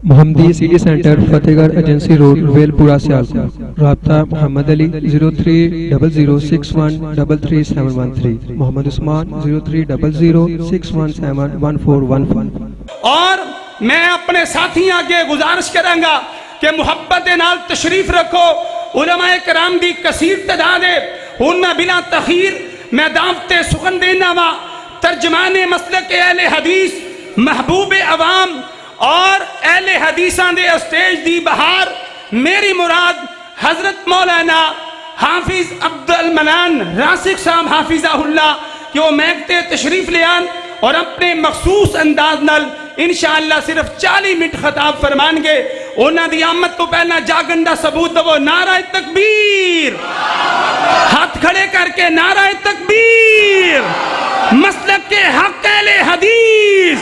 محمدی city centre فتح گڑھ agency road ویلپورہ Sialkot. رابطہ محمد علی 030061333713، محمد عثمان 030061711415۔ اور میں اپنے ساتھی آگے گزارش کروں گا کہ محبت نال تشریف رکھو۔ علماء کرام دی کثیر تعداد ہے، ان میں بلا تخیر میں دعوت سخن دینا وا ترجمان مسلک اہل حدیث، محبوب عوام اور اہل حدیثاں دے اسٹیج دی بہار، میری مراد حضرت مولانا حافظ عبد المنان راسخ صاحب حافظہ اللہ کہ وہ محکتے تشریف لے آن اور اپنے مخصوص انداز نال انشاءاللہ صرف 40 منٹ خطاب فرمان گے۔ انہاں دی آمد تو پہلا جاگندہ ثبوت دو نعرہ تکبیر، ہاتھ کھڑے کر کے نعرہ تکبیر۔ مسلک کے حق اہل حدیث،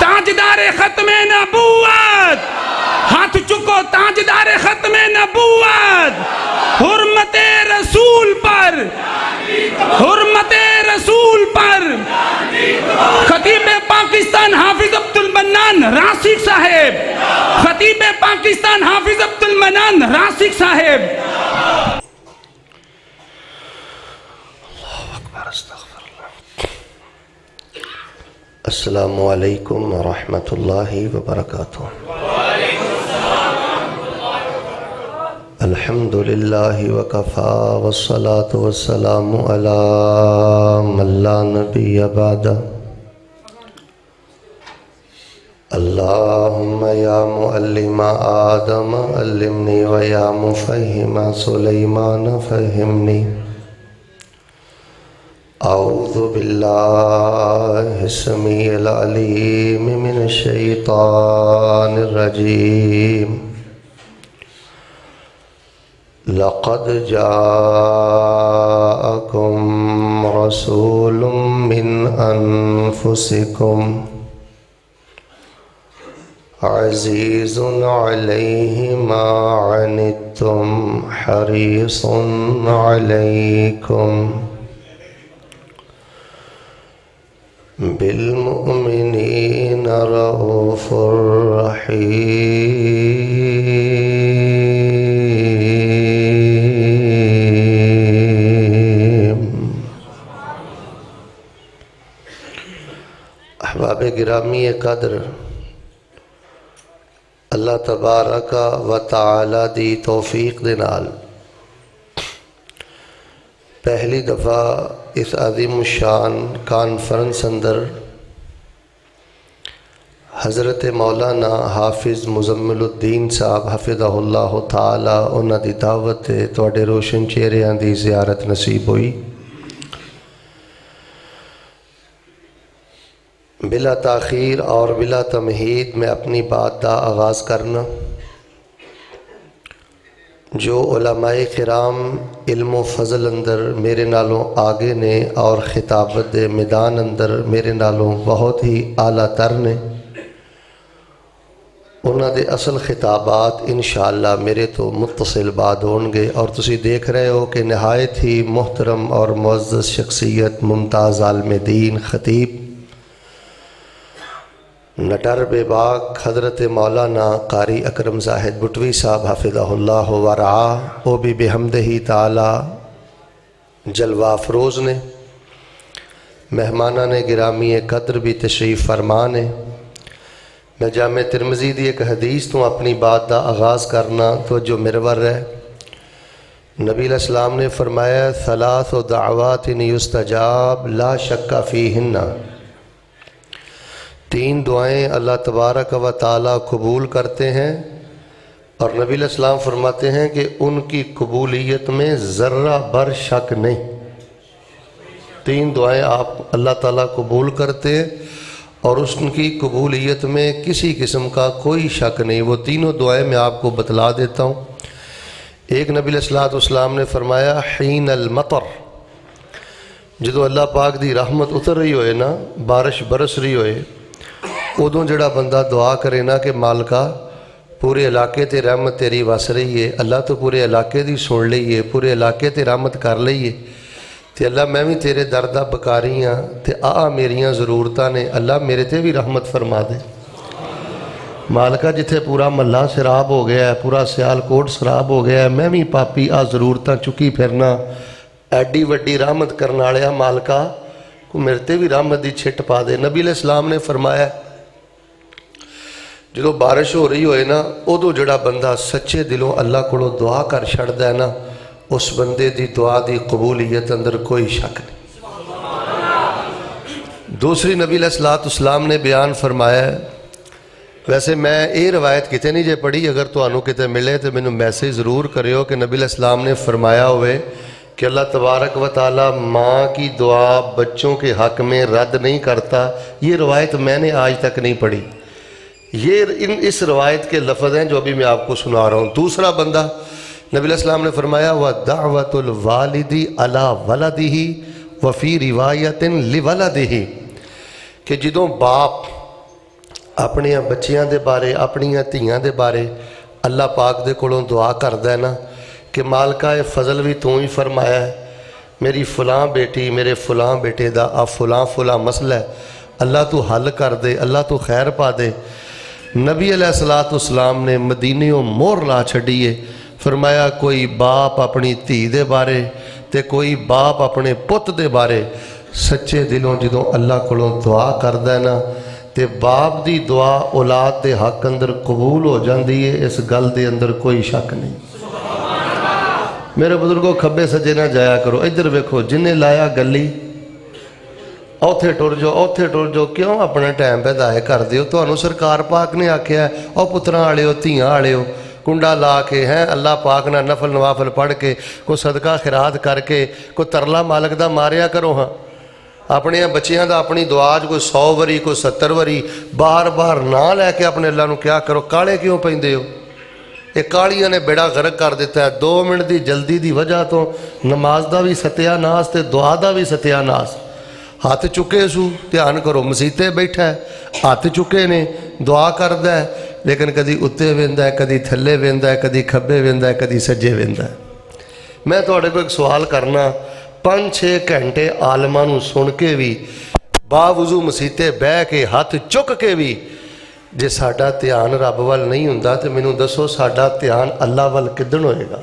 تاجدار ختم نبوت، ہاتھ چکو تاجدار ختم نبوت، حرمت رسول پر، حرمت رسول پر خطیب پاکستان حافظ عبد المنان راسخ صاحب، خطیب پاکستان حافظ عبد المنان راسخ صاحب۔ السلام علیکم ورحمۃ اللہ وبرکاتہ۔ الحمد للہ وکفا والصلاة والسلام علی من لا نبی بعدہ۔ اللہم یا معلم آدم علمنی ویا مفہم سلیمان فہمنی۔ اعوذ باللہ السمیع العلیم من الشیطان الرجیم۔ لقد جاءکم رسول من انفسکم عزیز علیہ ما عنتم حریص علیکم بالمؤمنین رؤوف رحیم۔ احباب گرامی قدر، اللہ تبارک و تعالی دی توفیق دے نال پہلی دفعہ اس عظیم الشان کانفرنس اندر حضرت مولانا حافظ مزمل الدین صاحب حفظہ اللہ تعالی انہاں دی دعوت تواڈے روشن چہریاں دی زیارت نصیب ہوئی۔ بلا تاخیر اور بلا تمہید میں اپنی بات دا آغاز کرنا۔ جو علماء کرام علم و فضل اندر میرے نالوں آگے نے اور خطابت دے میدان اندر میرے نالوں بہت ہی اعلیٰ تر نے، انہاں دے اصل خطابات انشاءاللہ میرے تو متصل بعد ہون گے، اور تسی دیکھ رہے ہو کہ نہایت ہی محترم اور معزز شخصیت ممتاز عالم دین خطیب نٹر بے باک حضرت مولانا قاری اکرم زاہد بٹوی صاحب حفظہ اللہ ورعاہ، وہ بھی بحمدہ تعالی جلوہ افروز نے، مہمانہ نے گرامی قدر بھی تشریف فرمانے۔ میں جامع ترمذی دی ایک حدیث تو اپنی بات دا آغاز کرنا تو جو مرور ہے۔ نبی علیہ السلام نے فرمایا ثلاث دعوات یستجاب لا شک فیہن، 3 دعائیں اللہ تبارک و تعالی قبول کرتے ہیں، اور نبی علیہ السلام فرماتے ہیں کہ ان کی قبولیت میں ذرہ بر شک نہیں۔ 3 دعائیں آپ اللہ تعالیٰ قبول کرتے ہیں اور اس کی قبولیت میں کسی قسم کا کوئی شک نہیں۔ وہ تینوں دعائیں میں آپ کو بتلا دیتا ہوں۔ ایک نبی علیہ السلام نے فرمایا حین المطر، جدو اللہ پاک دی رحمت اتر رہی ہوئے نا، بارش برس رہی ہوئے، ادوں جڑا بندہ دعا کرے نا کہ مالکا پورے علاقے تے رحمت تیری وس رہی ہے، اللہ تو پورے علاقے دی سن لئیے، پورے علاقے تے رحمت کر لئیے، تے اللہ میں بھی تیرے دردہ بکاری ہاں تے میریاں ضرورتاں نے، اللہ میرے تے بھی رحمت فرما دے۔ मालका जिथे पूरा महला शराब हो गया है, पूरा सियालकोट शराब हो गया है, मैं भी पापी आ ज़रूरतां चुकी फिरना, एडी वड्डी रहमत करने वालिया मालका को मेरे ते भी रहमत की छिट पा दे। नबी अलैहिस्सलाम ने फरमाया जो बारिश हो रही होए ना, उदों जिहड़ा बंदा सच्चे दिलों अल्लाह कोलों दुआ कर छड़दा है ना, उस बंदे की दुआ की कबूलियत अंदर कोई शक नहीं। दूसरी नबी अलैहिस्सलाम ने बयान फरमाया, वैसे मैं ये रवायत किते नहीं जे पढ़ी, अगर तुहानू किते मिले तो मैनू मैसेज ज़रूर करियो कि नबी अलैहिस्सलाम ने फरमाया हुए कि अल्लाह तबारक व ताला माँ की दुआ बच्चों के हक़ में रद्द नहीं करता। ये रवायत मैंने आज तक नहीं पढ़ी। ये इस रवायत के लफ्ज़ हैं जो अभी मैं आपको सुना रहा हूँ। दूसरा बंदा नबी अलैहिस्सलाम ने फरमाया व दावतुल वालिदी अला वलदिही व फी रिवायतिन लिवलदिही, कि जदों बाप अपने बच्चियां दे बारे अपनियां धीआं दे बारे अल्लाह पाक दे कोलों दुआ करदा है ना कि मालका ये फजल भी तू ही फरमाया है, मेरी फलां बेटी मेरे फलां बेटे दा आ फलां फलां मसला है, अल्लाह तू हल कर दे, अल्लाह तू खैर पा दे। नबी अलैहिस्सलाम ने मदीनियों मोहर ला छड़ीए, फरमाया कोई बाप अपनी धी दे बारे ते कोई बाप अपने पुत दे बारे सच्चे दिलों जदों अल्लाह कोलों दुआ करदा है ना, ते बाप दी दुआ औलाद दे हक अंदर कबूल हो जाती है, इस गल दे अंदर कोई शक नहीं। मेरे बुजुर्गों खब्बे सज्जे ना जाया करो, इधर वेखो जिन्हें लाया गली औथे टुर जाओ औथे टुर जाओ, क्यों अपना टाइम पे दाए कर दियो। तुहानू सरकार पाक ने आख्या औ पुत्रां वालिओ धीआं वालिओ कुंडा ला के हैं अल्लाह पाक ना नफल नवाफल पढ़ के कोई सदका खिरात करके कोई तरला मालक दा मारिया करो। हाँ अपने बच्चियां दा अपनी दुआ च कोई 100 वरी कोई 70 वरी बार बार ना लैके अपने अल्लाह नू क्या करो। काले क्यों पैंदे हो? ये कालियां ने बेड़ा गर्क कर दिता है। 2 मिनट की जल्दी की वजह तो नमाज का भी सत्यानाश ते दुआ का भी सत्यानाश। हाथ चुके सू ध्यान करो, मसीते बैठा है हाथ चुके ने दुआ करदा है, लेकिन कदी उत्ते वेंदा है कदी थल्ले वेंदा है कदी खब्बे वेंदा है कदी सज्जे वेंदा है। मैं तुहाडे कोल एक सवाल करना, 5-6 घंटे आलमां नूं सुन के भी बावजू मसीते बह के हाथ चुक के भी जे साडा ध्यान रब वल नहीं हुंदा तो मैनूं दसो साडा ध्यान अल्लाह वल किदन होएगा।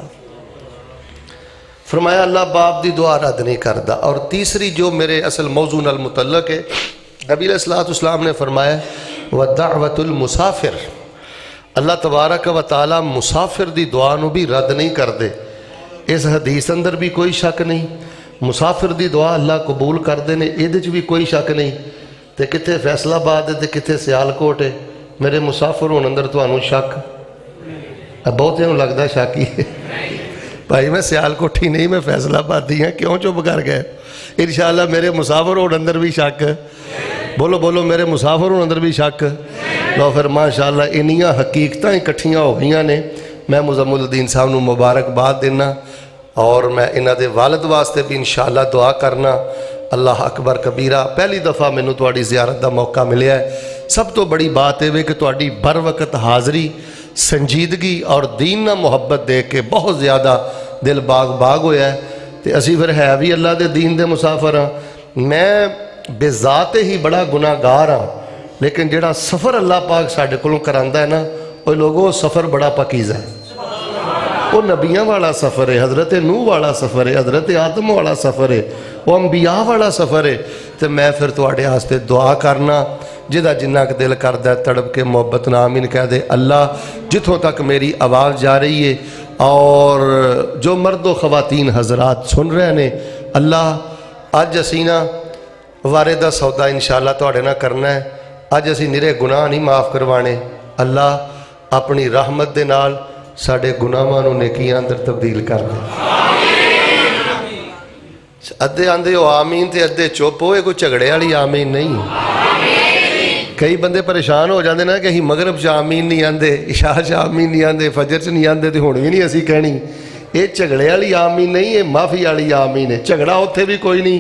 फरमाया अल्लाह बाप दी दुआ रद्द नहीं करता। और तीसरी जो मेरे असल मौजू नाल मुतल्लक है, नबी अलैहिस्सलाम ने फरमाया व दावतुल मुसाफिर, अल्लाह तबारक व तआला मुसाफिर दी दुआ नूं भी रद्द नहीं करते। इस हदीस अंदर भी कोई शक नहीं, मुसाफिर दी दुआ अल्लाह कबूल करते हैं, इहदे च भी कोई शक नहीं। तो कित्थे फैसलाबाद है तो कित्थे सियालकोट है। मेरे मुसाफिर होने अंदर तुहानू शक? बहुतिਆਂ ਨੂੰ लगता शक ही है। भाई मैं सियालकोठी नहीं, मैं फैसलाबादी हाँ, क्यों चुप कर गए? इंशाअल्लाह मेरे मुसाफिर होने अंदर भी शक। बोलो बोलो मेरे मुसाफिर होने अंदर भी शक। लो फिर माशाअल्लाह इन्नियां हकीकतां इकट्ठियां हो गई ने। मैं मुज़म्मिलुद्दीन साहब नूं मुबारकबाद देना और मैं इन्हां दे वालिद वास्ते भी इंशाअल्लाह दुआ करना। अल्लाह अकबर कबीरा। पहली दफ़ा मैनूं तुहाडी ज़ियारत का मौका मिलिया है। सब तो बड़ी बात यह कि तुहाडी बर वक्त हाज़री, संजीदगी और दीन नाल मुहब्बत देख के बहुत ज़्यादा दिल बाग बाग होया है। तो असी फिर है भी अल्लाह के दीन के मुसाफिर हाँ। मैं बेजात ही बड़ा गुनाहगार हाँ, लेकिन जिहड़ा सफ़र अल्लाह पाक साडे कोलों करांदा है ना, वो लोगों सफ़र बड़ा पकीज़ा है। वो नबियां वाला सफ़र है, हज़रत नूह वाला सफ़र है, हज़रत आदम वाला सफ़र है, वो अंबिया वाला सफ़र है। तो मैं फिर तुहाडे वास्ते दुआ करना, जिदा जिन्ना क दिल करदा तड़प के मोहब्बत नाल आमीन कह दे। अल्लाह जिथों तक मेरी आवाज़ जा रही है और जो मर्दो ख़वातीन हज़रात सुन रहे ने, अल्लाह अज असी ना वारे दा सौदा इंशाअल्लाह तुहाडे नाल करना है। अज असी निरे गुनाह नहीं माफ़ करवाने। अल्लाह अपनी रहमत दे नाल साडे गुनाहां नूं नेकियां अंदर तब्दील कर दे। अद्धे आंदे हो आमीन ते अद्धे चुप हो, कोई झगड़े वाली आमीन नहीं। कई बंदे परेशान हो जाते ना कि असीं मगरब च आमीन नहीं आंदे, इशा च आमीन नहीं आंदे, फजर च नहीं आंदे, तो हुण भी नहीं असीं कहनी। ये झगड़े वाली आमीन नहीं, ये माफ़ी वाली आमीन है। झगड़ा उत्थे भी कोई नहीं,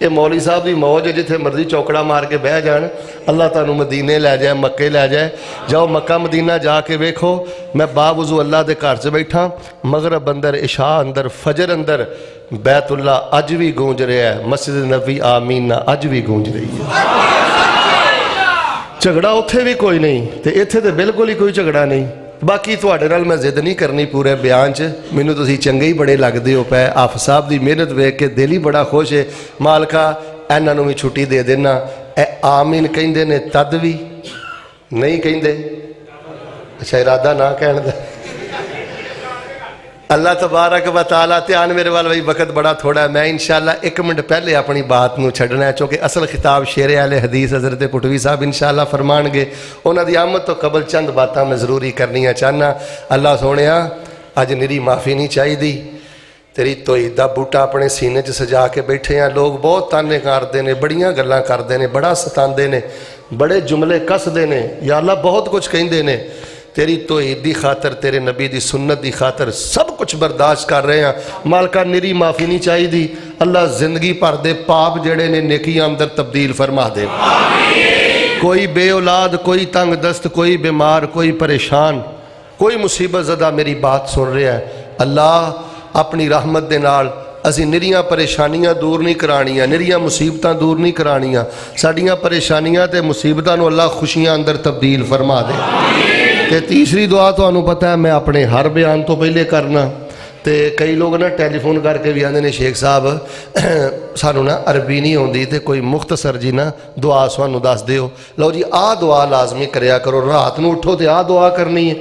ये मौली साहब की मौज है, जिथे मर्जी चौकड़ा मार के बह जान। अल्लाह तुहानू मदीने लै जाए, मक्के लै जाए। जाओ मक्का मदीना जाके वेखो। मैं बावजू अल्लाह के घर च बैठा, मगरब अंदर, इशा अंदर, फजर अंदर, बैतुल्ला अज भी गूंज रहा है, मस्जिद नबी आमीन अज भी गूंज रही है। ਝਗੜਾ ਉੱਥੇ ਵੀ ਕੋਈ ਨਹੀਂ ਤੇ ਇੱਥੇ ਤੇ ਬਿਲਕੁਲ ਹੀ ਕੋਈ ਝਗੜਾ ਨਹੀਂ। ਬਾਕੀ ਤੁਹਾਡੇ ਨਾਲ ਮੈਂ ਜ਼ਿੱਦ ਨਹੀਂ ਕਰਨੀ ਪੂਰੇ ਬਿਆਨ 'ਚ, ਮੈਨੂੰ ਤੁਸੀਂ ਚੰਗੇ ਹੀ ਬੜੇ ਲੱਗਦੇ ਹੋ ਪਏ। ਆਫ ਸਾਹਿਬ ਦੀ ਮਿਹਨਤ ਵੇਖ ਕੇ ਦਿਲ ਹੀ ਬੜਾ ਖੁਸ਼ ਹੈ। ਮਾਲਕਾ ਇਹਨਾਂ ਨੂੰ ਵੀ ਛੁੱਟੀ ਦੇ ਦੇਣਾ। ਇਹ ਆਮੀਨ ਕਹਿੰਦੇ ਨੇ ਤਦ ਵੀ ਨਹੀਂ ਕਹਿੰਦੇ, ਅੱਛਾ ਇਰਾਦਾ ਨਾ ਕਹਿਣ ਦਾ। अल्लाह तबारक व तआला ध्यान मेरे वाल भाई, वक्त बड़ा थोड़ा है। मैं इंशाअल्लाह 1 मिनट पहले अपनी बात नूं छड्डना है, क्योंकि असल खिताब शेर आले हदीस हज़रत पुटवी साहब इंशाअल्लाह फरमाणगे। उन्हां दी आमद तो कबल चंद बातां मैं ज़रूरी करनियां चाहना। अल्लाह सोहणिया अज निरी माफ़ी नहीं चाहिदी, तेरी तौहीद दा बूटा अपने सीने च सजा के बैठे हैं। लोग बहुत ताने करते हैं, बड़ियां गल्लां करते हैं, बड़ा सतांदे ने, बड़े जुमले कसदे ने, या अल्लाह बहुत कुछ कहिंदे ने। तेरी तौहीद दी खातर, तेरे नबी दी सुन्नत दी खातर सब कुछ बर्दाश्त कर रहे हैं। मालका निरी माफ़ी नहीं चाहिए। अल्लाह जिंदगी भर दे पाप जेड़े ने नेकियां अंदर तब्दील फरमा दे। कोई बे औलाद, कोई तंग दस्त, कोई बीमार, कोई परेशान, कोई मुसीबत ज़दा मेरी बात सुन रहा है। अल्लाह अपनी रहमत दे नाल असी निरियां परेशानियां दूर नहीं करानियां, निरियां मुसीबतां दूर नहीं करानियां। साडियां परेशानियां ते मुसीबतां नूं अल्लाह खुशियां अंदर तब्दील फरमा दे। ते तीसरी दुआ तुहानूं पता है मैं अपने हर बयान तो पहले करना। तो कई लोग ना टैलीफोन करके भी आते हैं शेख साहब सानू ना अरबी नहीं आती, तो कोई मुख्तसर जी ना दुआ सानू दस दिओ। लो जी आ दुआ लाजमी करया करो, रात नूं उठो तो आ दुआ करनी है।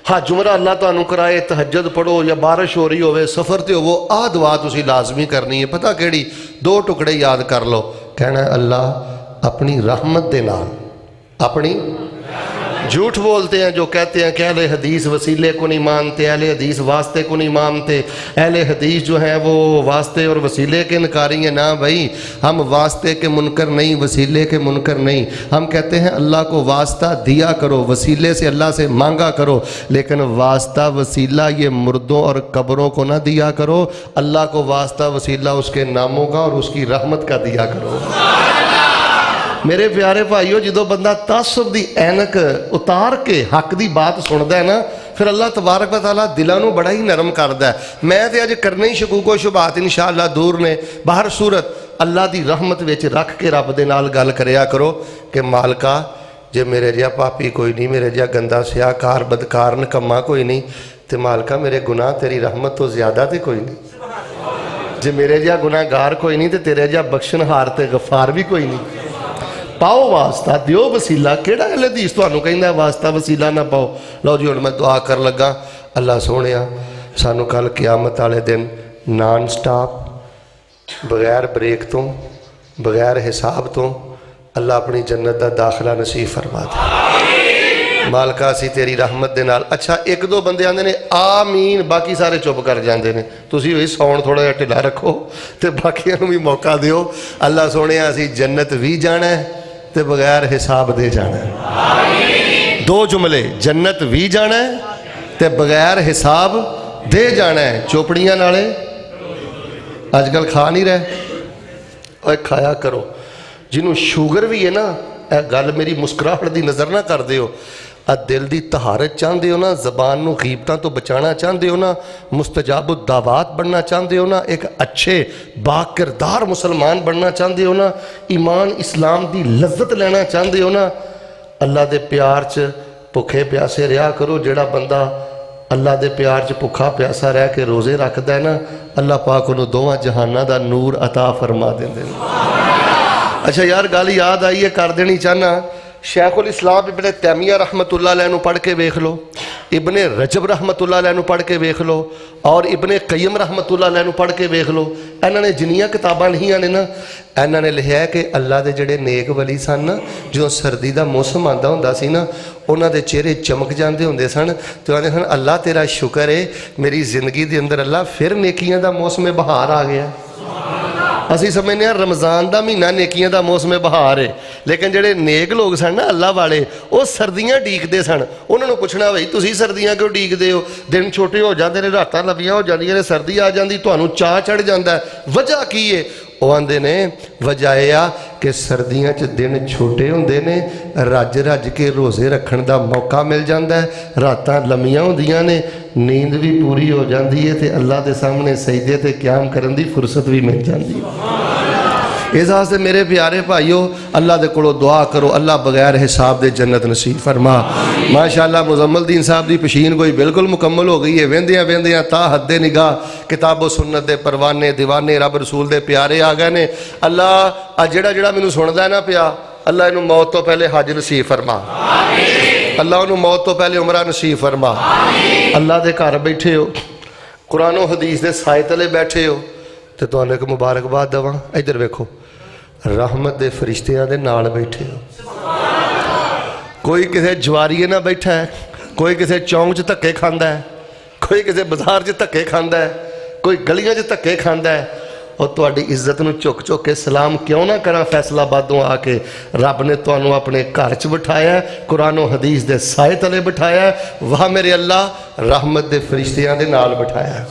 हाँ जुमरा अल्लाह तुहानूं कराए, तहज्जुद पढ़ो या बारिश हो रही होवे, सफ़र ते होवो, आ दुआ तुसीं लाजमी करनी है। पता केड़ी? 2 टुकड़े याद कर लो। कहना अल्लाह अपनी रहमत दे नाल, अपनी झूठ बोलते हैं जो कहते हैं कि अहले हदीस वसीले को नहीं मानते, अहले हदीस वास्ते को नहीं मानते, अहले हदीस जो है वो वास्ते और वसीले के इनकारी हैं। ना भाई, हम वास्ते के मुनकर नहीं, वसीले के मुनकर नहीं। हम कहते हैं अल्लाह को वास्ता दिया करो, वसीले से अल्लाह से मांगा करो, लेकिन वास्ता वसीला ये मुर्दों और कब्रों को ना दिया करो। अल्लाह को वास्ता वसीला उसके नामों का और उसकी रहमत का दिया करो। मेरे प्यारे भाईओ, जो बंदा तासुब दी ऐनक उतार के हक दी बात सुनता है ना, फिर अल्लाह तबारक व तआला दिलों नूं बड़ा ही नरम करता है। मैं तो अज करने ही शकूको शुबात इंशाअल्लाह दूर ने। बाहर सूरत अल्लाह दी रहमत विच रख के रब दे नाल गल करया करो कि मालका जे मेरे जिहा पापी कोई नहीं, मेरे जिहा गंदा सियाकार बदकार नकम्मा कोई नहीं, तो मालका मेरे गुनाह तेरी रहमत तो ज़्यादा तो कोई नहीं। जे मेरे जिहा गुनाहगार कोई नहीं, तो तेरे जिहा बख्शनहार ते गफार भी कोई नहीं। पाओ वास्ता, दियो वसीला। केड़ा हदीस तुहानूं कहंदा वास्ता वसीला ना पाओ? लो जी हुण मैं दुआ कर लगा। अल्लाह सोहणिया सानू कल क़यामत वाले दिन नॉन स्टॉप, बगैर ब्रेक तो, बगैर हिसाब तो अल्लाह अपनी जन्नत दा दाखला नसीब फरमा दे। मालका असी तेरी रहमत दे नाल। अच्छा 1-2 बंदे आंदे ने आमीन, बाकी सारे चुप कर जाते हैं। तुसीं भी सौण थोड़ा जिहा ढिला रखो तो बाकियां नूं भी मौका दिओ। अल्लाह सोहणिया असी जन्नत भी जाना है ते बगैर हिसाब दे जाना है। 2 जुमले, जन्नत भी जाना है ते बगैर हिसाब दे जाना है। चोपड़ियां नाले अजकल खा नहीं रहे, और खाया करो। जिन्हों शुगर भी है ना, यह गल मेरी मुस्कुराहट की नज़र ना कर दिओ। दिल की तहारत चाहते हो ना, जबान नूं गीबतां तो बचाना चाहते हो ना, मुस्तजाब दावात बनना चाहते हो ना, एक अच्छे बाकिरदार मुसलमान बनना चाहते हो ना, ईमान इस्लाम की लज्जत लेना चाहते हो ना, अल्लाह के प्यार च भुखे प्यासे रहा करो। जिहड़ा बंदा अल्लाह के प्यार च भुखा प्यासा रह के रोज़े रखता है ना, अल्लाह पाक उन्होंने दोवां जहानां दा नूर अता फरमा देंदे ने। अच्छा यार गल याद आई है, कर देनी चाहना। शेखुल इस्लाम इब्ने तैमिया रहमतुल्लाह अलैह नूं पढ़ के वेख लो, इब्ने रजब रहमतुल्लाह अलैह नूं पढ़ के वेख लो, और इब्ने कय्यम रहमतुल्लाह अलैह नूं पढ़ के वेख लो। इन्होंने जिन्नियां किताबां लिखियां ने ना, इन्होंने लिखिया है कि अल्लाह के जिहड़े नेक वली सन ना, जो सर्दी का मौसम आंदा हुंदा सी ना, उन्हां दे चेहरे चमक जाते हुंदे सन। तो आंदे सन अल्लाह तेरा शुक्र है, मेरी जिंदगी के अंदर अल्लाह फिर नेकियां दा मौसम बहार आ गया। असी समझने रमज़ान का महीना नेकियां का मौसम बहार है, लेकिन जेडे नेक लोग सन ना अल्लाह वाले, वो सर्दियां ढीकते सन। उन्होंने पूछना भाई तुसीं सर्दियां क्यों ढीकते हो? दिन छोटे हो जाते हैं, रातां लंबियां हो जांदियां ने, सर्दी आ जाती, तुहानूं चाह चढ़ जाता है। वजह की है? वो आंदे ने वजह यह आ कि सर्दियां च दिन छोटे होंदे ने, रज रज के रोज़े रखण दा मौका मिल जाता है, रातां लंबियां होंदियां ने, नींद भी पूरी हो जाती है, तो अल्लाह के सामने सजदे ते क़याम करन दी फुरसत भी मिल जाती है। اس واسطے میرے پیارے بھائیو اللہ دے کولو دعا کرو اللہ بغیر حساب دے جنت نصیب فرما۔ ماشاءاللہ مزمل دین صاحب دی پشین کوئی بالکل مکمل ہو گئی ہے، ویندیاں ویندیاں تا حد نگاہ کتاب و سنت دے پروانے دیوانے رب رسول دے پیارے آ گئے نے۔ اللہ جڑا جڑا مینوں سندا ہے نا پیا، اللہ انہوں موت تو پہلے حج نصیب فرما، اللہ انہوں موت تو پہلے عمرہ نصیب فرما۔ اللہ دے گھر بیٹھے ہو، قرآن و حدیث دے سائے تلے بیٹھے ہو تو تمہیں ایک مبارکباد دواں، ادھر ویکھو رحمت دے فرشتیاں دے نال بیٹھے ہو۔ کوئی کسے جواریے نہ بیٹھا ہے، کوئی کسے چونک چ دھکے کھاندا ہے، کوئی کسے بازار چ دھکے کھاندا ہے، کوئی گلیاں چ دھکے کھاندا ہے۔ اور تہاڈی عزت نو چک چک کے سلام کیوں نہ کراں فیصلہ آبادوں آ کے، رب نے تانوں اپنے گھر چ بٹھایا ہے، قرآن و حدیث دے سائے تلے بٹھایا ہے، واہ میرے اللہ رحمت دے فرشتیاں دے نال بٹھایا ہے۔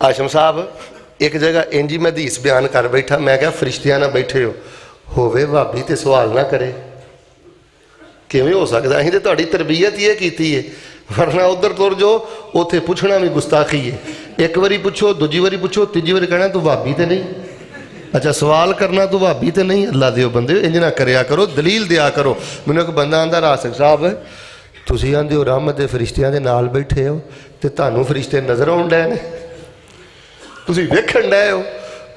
آشم صاحب ایک جگہ انجی میں حدیث بیان کر بیٹھا، میں کہا فرشتیاں نہ بیٹھے ہووے بھابی تے سوال نہ کرے، کیویں ہو سکدا؟ اہیں تے تہاڈی تربیت یہ کیتی ہے، ورنہ ادھر تر جو اوتھے پوچھنا بھی گستاخی ہے۔ ایک واری پوچھو، دوجی واری پوچھو، تیجی واری کہنا تو بھابی تے نہیں، اچھا سوال کرنا تو بھابی تے نہیں۔ اللہ دیو بندے انج نہ کریا کرو، دلیل دیا کرو۔ مینوں ایک بندہ آندا راسک صاحب تسی آندے ہو رحمت دے فرشتیاں دے نال بیٹھے ہو تے تانوں فرشتے نظر آون ڈے نے، تسی ویکھن ڈے ہو۔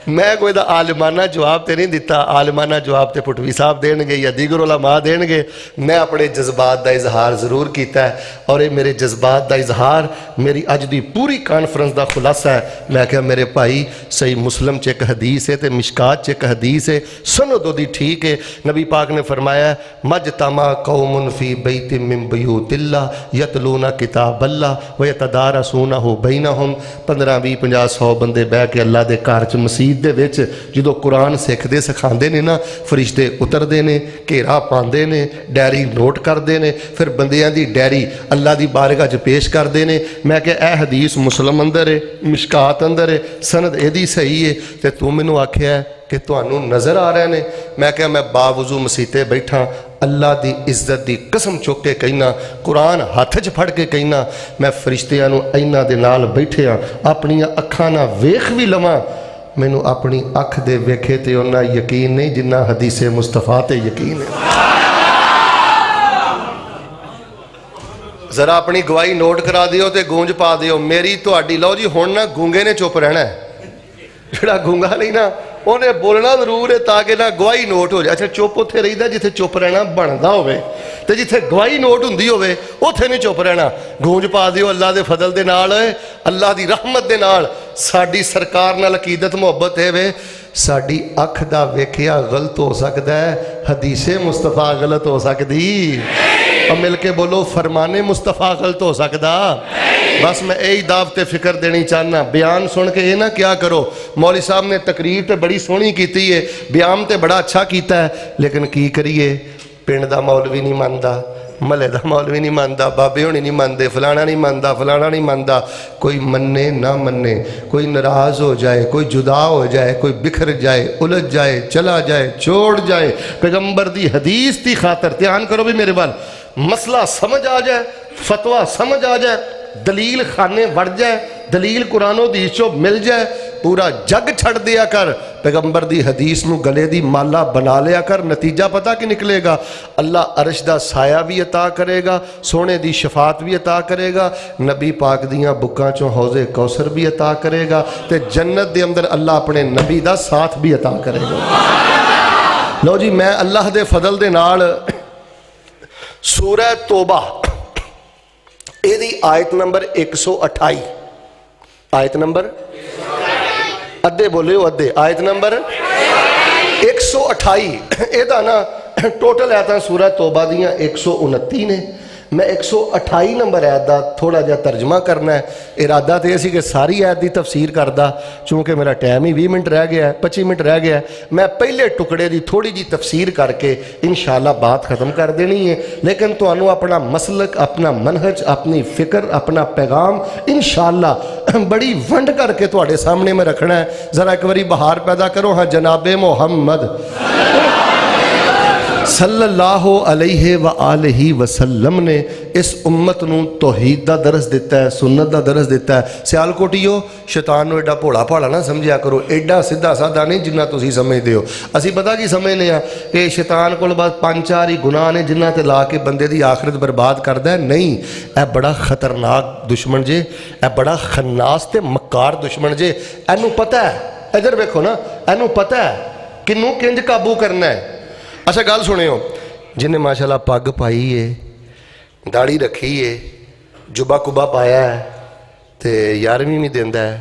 میں کوئی دا عالمانہ جواب تے نہیں دیتا، عالمانہ جواب تے پٹوی صاحب دین گے یا دیگر علماء دین گے، میں اپنے جذبات دا اظہار ضرور کیتا ہے، اور یہ میرے جذبات دا اظہار میری اج دی پوری کانفرنس دا خلاصہ ہے۔ میں کہا میرے بھائی صحیح مسلم چ ایک حدیث ہے تے مشکات چ ایک حدیث ہے، سند دی ٹھیک ہے، نبی پاک نے فرمایا مجتمع قوم فی بیت من بیوت اللہ یتلون کتاب اللہ ویتدارسونہ بینہم، 15 20 50 100 بندے بہ کے اللہ دے گھر چ مسجد دے وچ جدو قرآن سکھدے سکھاندے نے نا، فرشتے اتردے نے، گھیرا پاندے نے، ڈائری نوٹ کردے نے، پھر بندیاں دی ڈائری اللہ دی بارگاہ چ پیش کردے نے۔ میں کہ اے حدیث مسلم اندر ہے، مشکات اندر ہے، سند ایدی صحیح ہے، تے تو مینوں آکھیا ہے کہ تانوں نظر آ رہے نے۔ میں کہ میں باوضو مسیتے بیٹھا، اللہ دی عزت دی قسم چک کے کہنا، قرآن ہاتھ چ پھڑ کے کہنا، میں فرشتیاں نو ایناں دے نال بیٹھے ہاں، اپنی اکھاں نال ویکھ بھی لواں، مینوں اپنی اکھ دے ویکھے تے انہاں یقین نہیں جنہ حدیث مصطفیٰ تے یقین ہے۔ ذرا اپنی گواہی نوٹ کرا دیو تے گونج پا دیو، میری تہاڈی لو جی ہن نہ گونگے نے چپ رہنا ہے، جڑا گونگا نہیں نا انہیں بولنا ضرور ہے تاکہ نہ گواہی نوٹ ہو جائے۔ اچھا چپ اتھے رہی دا جتھے چپ رہنا بندا ہوئے تے جتھے گواہی نوٹ ہوندی ہوئے اتھے نہیں چپ رہنا۔ گونج پا دیو اللہ دے فضل دے نال، اللہ دی رحمت دے نال، ساڈی سرکار نال عقیدت محبت ہے وے، ساڈی اکھ دا ویکھیا غلط ہو سکدا ہے، حدیث مصطفیٰ غلط ہو سکدی، اور مل کے بولو فرمان مصطفیٰ غلط ہو سکدا۔ بس میں یہی دعوت فکر دینی چاہنا، بیان سن کے یہ نہ کیا کرو مولوی صاحب نے تقریر تے بڑی سونی کیتی ہے، بیان تے بڑا اچھا کیتا ہے، لیکن کی کریے پنڈ دا مولوی نہیں ماندا، محلے دا مولوی نہیں ماندا، بابے ہونی نہیں مانتے، فلانا نہیں ماندا، فلانا نہیں ماندا۔ کوئی منے نہ منے، کوئی ناراض ہو جائے، کوئی جدا ہو جائے، کوئی بکھر جائے، الجھ جائے، چلا جائے، چھوڑ جائے، پیغمبر دی حدیث دی خاطر، دھیان کرو بھی میرے بال، مسئلہ سمجھ آ جائے، فتویٰ سمجھ آ جائے، دلیل خانے بڑھ جائے، دلیل قرآن و حدیث چو مل جائے، پورا جگ چھڑ دیا کر، پیغمبر دی حدیث نو گلے دی مالا بنا لیا کر، نتیجہ پتا کہ نکلے گا، اللہ عرش دا سایہ بھی عطا کرے گا، سونے دی شفاعت بھی عطا کرے گا، نبی پاک دیاں بکاں چوں حوض کوثر بھی عطا کرے گا، تے جنت دے اندر اللہ اپنے نبی دا ساتھ بھی عطا کرے گا۔ لو جی میں اللہ دے فضل دے نال سورہ توبہ ایدی آیت نمبر 128، آیت نمبر ادھے بولے ہو ادھے، آیت نمبر 128، ایدہ نا ٹوٹل آیتاں سورہ توبہ دیاں 129 نے، میں 128 نمبر آیت دا تھوڑا جا ترجمہ کرنا ہے، ارادہ تے اسی کہ ساری آیت دی تفسیر کردہ، چونکہ میرا ٹائم ہی 20 منٹ رہ گیا ہے، 25 منٹ رہ گیا ہے، میں پہلے ٹکڑے دی تھوڑی جی تفسیر کر کے انشاءاللہ بات ختم کر دینی ہے، لیکن تو انہوں اپنا مسلک، اپنا منہج، اپنی فکر، اپنا پیغام انشاءاللہ بڑی ونڈ کر کے تواڈے سامنے میں رکھنا ہے۔ ذرا ایک باری بہار پیدا کرو، ہاں جناب محمد صلی اللہ علیہ وآلہ وسلم نے اس امت نو توحید دا درس دیتا ہے، سنت دا درس دیتا ہے۔ سیال کوٹیو شیطان نو ایڈا بھولا بھالا نہ سمجھیا کرو، ایڈا سیدھا سادہ نہیں جنہ تسی سمجھدے ہو۔ اسی پتہ کی سمجھنے ہیں کہ شیطان کول بس 5-4 ہی گناہ نے جنہ تے لا کے بندے دی آخرت برباد کردا ہے، نہیں، اے بڑا خطرناک دشمن جے، اے بڑا خناس تے مکار دشمن جے، اینو پتہ ہے، ادھر ویکھو نا، اینو پتہ ہے کنوں کنج قابو کرنا ہے۔ اچھا گل سنے ہو، جنہیں ماشاءاللہ پگ پائی ہے، داڑھی رکھی ہے، جبہ کبہ پایا ہے، تے 11ویں بھی دیندا ہے،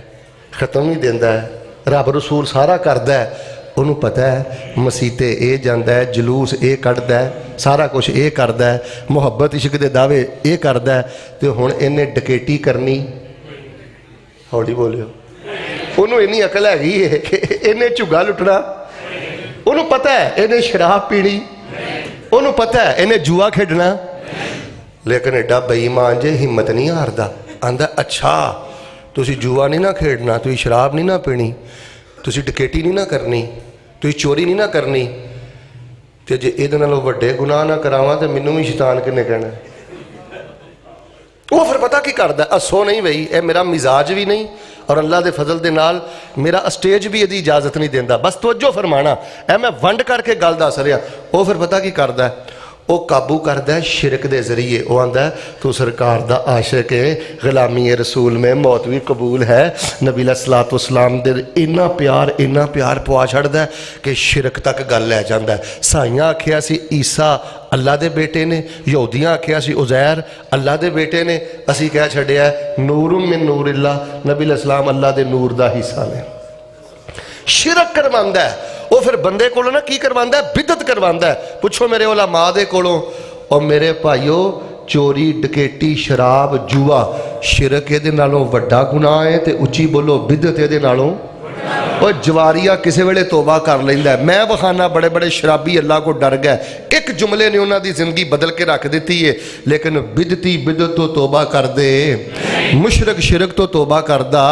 ختم بھی دیندا ہے، رب رسول سارا کردا ہے، انہوں پتہ ہے مسیتے اے جاندا ہے، جلوس اے کڑدا ہے، سارا کچھ اے کردا ہے، محبت عشق دے دعوے اے کردا ہے، تے ہن انہیں ڈکیٹی کرنی، ہوڑی بولیو، انہوں اینی عقل ہے کہ انہیں چگا لٹنا، انہوں پتہ ہے انہیں شراب پینی، انہوں پتہ ہے انہیں جوا کھیڈنا، لیکن ایڈا بے ایمان جے ہمت نہیں ہاردا، آندا اچھا تسی جوا نہیں نہ کھیڈنا، تسی شراب نہیں نہ پینی، تسی ڈکیٹی نہیں نہ کرنی، تسی چوری نہیں نہ کرنی، تے جے ایدے نالوں وڈے گناہ نہ کراواں تے مینوں بھی شیطان کنے کہنا ہے۔ وہ پھر پتہ کی کردا ہے، اسو نہیں بھئی اے میرا مزاج بھی نہیں، اور اللہ دے فضل دے نال میرا اسٹیج بھی یہ اجازت نہیں دیندہ، بس توجہ فرمانا، اے میں ونڈ کر کے گل دس رہا۔ وہ پھر پتہ کی کردا ہے، وہ قابو کردا ہے شرک دے ذریعے، وہ آندا ہے تو سرکار دا عاشق ہے، غلامی رسول میں موت بھی قبول ہے، نبی علیہ الصلوۃ والسلام دے اینا پیار پوا چھڑدا ہے کہ شرک تک گل لے جاندا ہے۔ سائیاں آکھیا سی عیسیٰ اللہ دے بیٹے نے، یہودیاں آکھیا سی عزیر اللہ دے بیٹے نے، اسی کہہ چھڑیا ہے نور من نور اللہ، نبی علیہ السلام اللہ دے نور دا حصہ نے۔ شرک کرواندہ ہے، وہ پھر بندے کولوں نہ کی کرواندہ ہے، بدعت کرواندہ ہے۔ پوچھو میرے علماء دے کولوں، اور میرے بھائیو چوری ڈکیٹی شراب جوا شرک دے نالوں وڈا گناہ ہے، تے اچھی بولو بدعت دے نالوں۔ اور جواریہ کسے ویلے توبہ کر لیندہ ہے، میں بخانہ بڑے بڑے شرابی اللہ کو ڈر گئے، ایک جملے نے انہاں دی زندگی بدل کے رکھ دیتی ہے، لیکن بدعتی بدعت تو توبہ کر دے، مشرک شرک تو توبہ کر دا،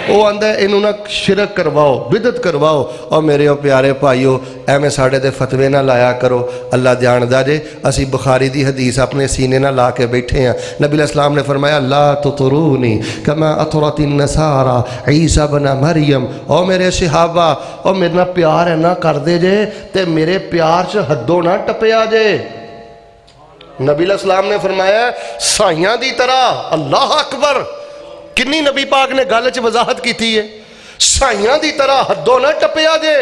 وہ آندہ ہے انہوں نے شرک کرواؤ بدعت کرواؤ۔ اور میرے پیارے بھائیو اے میں ساڑھے دے فتوے نہ لایا کرو، اللہ جان دا جے اسی بخاری دی حدیث اپنے سینے نہ لا کے بیٹھے ہیں۔ نبی علیہ السلام نے فرمایا لا تطرونی کما اطرت النصارى عیسیٰ بن مریم، او میرے صحابہ او میرا پیار ہے نہ کر دے جے تے میرے پیار سے حدوں نہ ٹپیا جے۔ نبی علیہ السلام نے فرمایا سائیاں دی طرح، اللہ اکبر، کنی نبی پاک نے گل چ وضاحت کی تھی ہے، سائیاں دی طرح حدوں نہ ٹپیا جے۔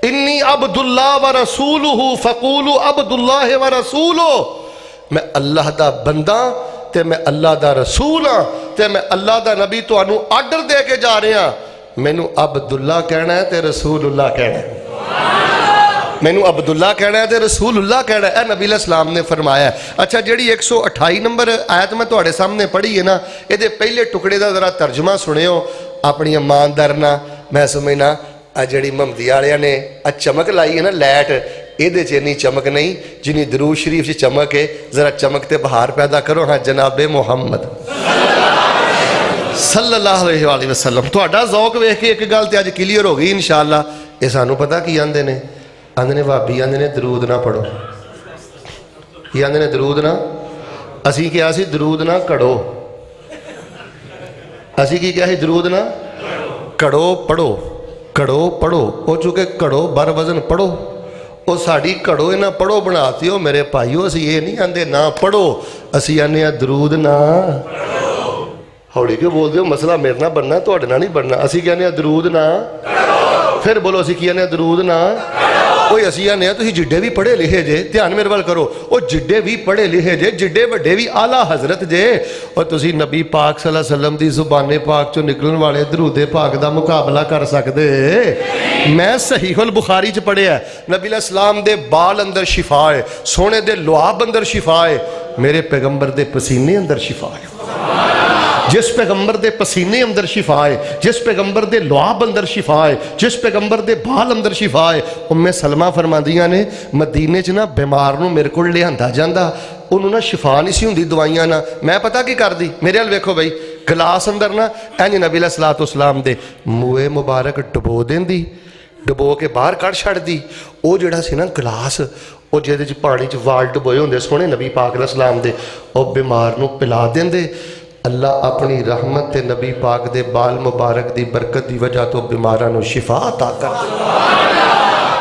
انی عبداللہ و رسولہ فقولوا عبداللہ و رسولہ، میں اللہ دا بندہ تے میں اللہ دا رسول ہاں تے میں اللہ دا نبی تو انہوں آرڈر دے کے جا رہے ہیں، مینوں عبداللہ کہنا ہے تے رسول اللہ کہنا ہے، مینوں عبداللہ کہنا ہے تے رسول اللہ کہنا ہے، اے نبی علیہ السلام نے فرمایا ہے۔ اچھا جیڑی 128 نمبر آیت میں توڑے سامنے پڑھی ہے نا، یہ دے پہلے ٹکڑے دا ذرا ترجمہ سنے ہو اپنی ایماندارنا، میں سمجھنا جیڑی محمدی والےاں نے چمک لائی ہے نا لائٹ، یہ چینی چمک نہیں جنی درود شریف سے چمک ہے، ذرا چمکتے بہار پیدا کرو، ہاں جناب محمد صلی اللہ علیہ وآلہ وسلم۔ تو اڈا ذوق ویکھ کے ایک گل تے اج کلیئر ہو گئی انشاءاللہ۔ یہ سانو پتہ کی آندے نے، آندے نے بھابی آندے نے درود نہ پڑھو، یہ آندے نے درود نہ، اسی کیا سی درود نہ کڑو، اسی کی کیا سی درود نہ کڑو پڑھو، کڑو پڑھو، وہ چونکہ کڑو بر وزن پڑھو، وہ ساڑی کڑو نہ پڑھو بناتی ہو میرے بھائیو، اسی یہ نہیں آندے نہ پڑھو، اسی آنے درود نہ ہوڑی کیوں بول دے ہو، مسئلہ میرے نہ بننا تو اڈنا نہیں بننا، اسی کہنے درود نہ، پھر بولو اسی کہنے درود نہ، کوئی اسی آنے تو ہی جڈے بھی پڑھے لکھے جے، دھیان میرے وال کرو، وہ جڈے بھی پڑھے لکھے جے، جڈے وڈے بھی اعلیٰ حضرت جے، اور تسی نبی پاک صلی اللہ علیہ وسلم دی زبان پاک چو نکلن والے درود پاک دا مقابلہ کر سکدے؟ میں صحیح البخاری چ پڑھے ہے، نبی علیہ السلام دے بال اندر شفا ہے، سونے دے لعاب اندر شفا ہے، میرے پیغمبر دے پسینے اندر شفا ہے، جس پیغمبر دے پسینے اندر شفا ہے، جس پیغمبر دے لعاب اندر شفا ہے، جس پیغمبر دے بال اندر شفا ہے۔ ام سلمہ فرماندیاں نے مدینے چ نا بیمار نو میرے کو لے آندا جاندا، انہوں نا شفا نہیں سی ہوندی دوائیاں نا، میں پتہ کی کر دی، میرے حال ویکھو بھائی گلاس اندر نا اینج نبی علیہ الصلوۃ والسلام دے منہ مبارک ڈبو دیندی، ڈبو کے باہر کڑ چھڑ دی، او جڑا سی نا گلاس وہ جہدے پانی چ وال ڈبوئے ہوندے سونے نبی پاک علیہ السلام دے، وہ بیمار نو پلا دیندے، اللہ اپنی رحمت تے نبی پاک دے بال مبارک دی برکت دی وجہ تو بیماراں نو شفا عطا کر دے۔